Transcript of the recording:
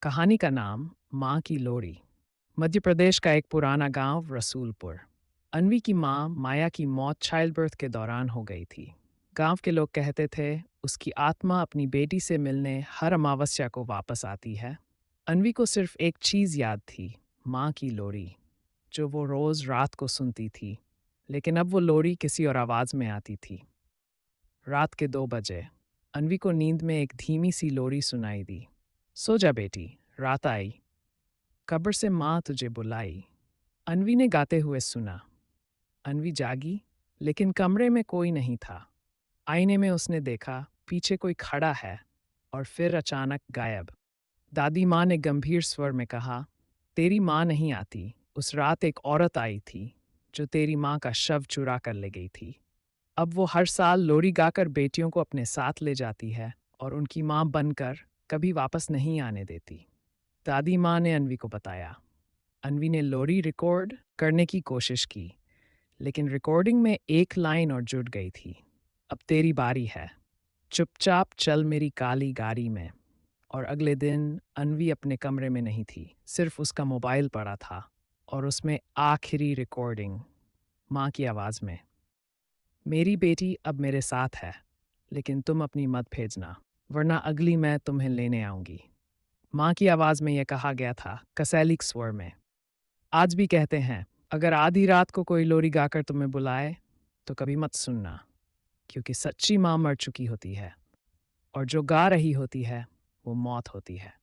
कहानी का नाम माँ की लोरी। मध्य प्रदेश का एक पुराना गांव रसूलपुर। अन्वी की माँ माया की मौत चाइल्ड बर्थ के दौरान हो गई थी। गांव के लोग कहते थे उसकी आत्मा अपनी बेटी से मिलने हर अमावस्या को वापस आती है। अन्वी को सिर्फ एक चीज़ याद थी, माँ की लोरी, जो वो रोज़ रात को सुनती थी। लेकिन अब वो लोरी किसी और आवाज़ में आती थी। रात के 2 बजे अन्वी को नींद में एक धीमी सी लोरी सुनाई दी। सो जा बेटी, रात आई, कब्र से माँ तुझे बुलाई। अन्वी ने गाते हुए सुना। अन्वी जागी, लेकिन कमरे में कोई नहीं था। आईने में उसने देखा पीछे कोई खड़ा है, और फिर अचानक गायब। दादी माँ ने गंभीर स्वर में कहा, तेरी माँ नहीं आती। उस रात एक औरत आई थी जो तेरी माँ का शव चुरा कर ले गई थी। अब वो हर साल लोरी गाकर बेटियों को अपने साथ ले जाती है और उनकी माँ बनकर कभी वापस नहीं आने देती। दादी माँ ने अन्वी को बताया। अन्वी ने लोरी रिकॉर्ड करने की कोशिश की, लेकिन रिकॉर्डिंग में एक लाइन और जुड़ गई थी। अब तेरी बारी है, चुपचाप चल मेरी काली गाड़ी में। और अगले दिन अन्वी अपने कमरे में नहीं थी, सिर्फ उसका मोबाइल पड़ा था, और उसमें आखिरी रिकॉर्डिंग माँ की आवाज़ में। मेरी बेटी अब मेरे साथ है, लेकिन तुम अपनी मत भेजना, वरना अगली मैं तुम्हें लेने आऊंगी। माँ की आवाज़ में यह कहा गया था, कसैलिक स्वर में। आज भी कहते हैं, अगर आधी रात को कोई लोरी गाकर तुम्हें बुलाए तो कभी मत सुनना, क्योंकि सच्ची माँ मर चुकी होती है और जो गा रही होती है वो मौत होती है।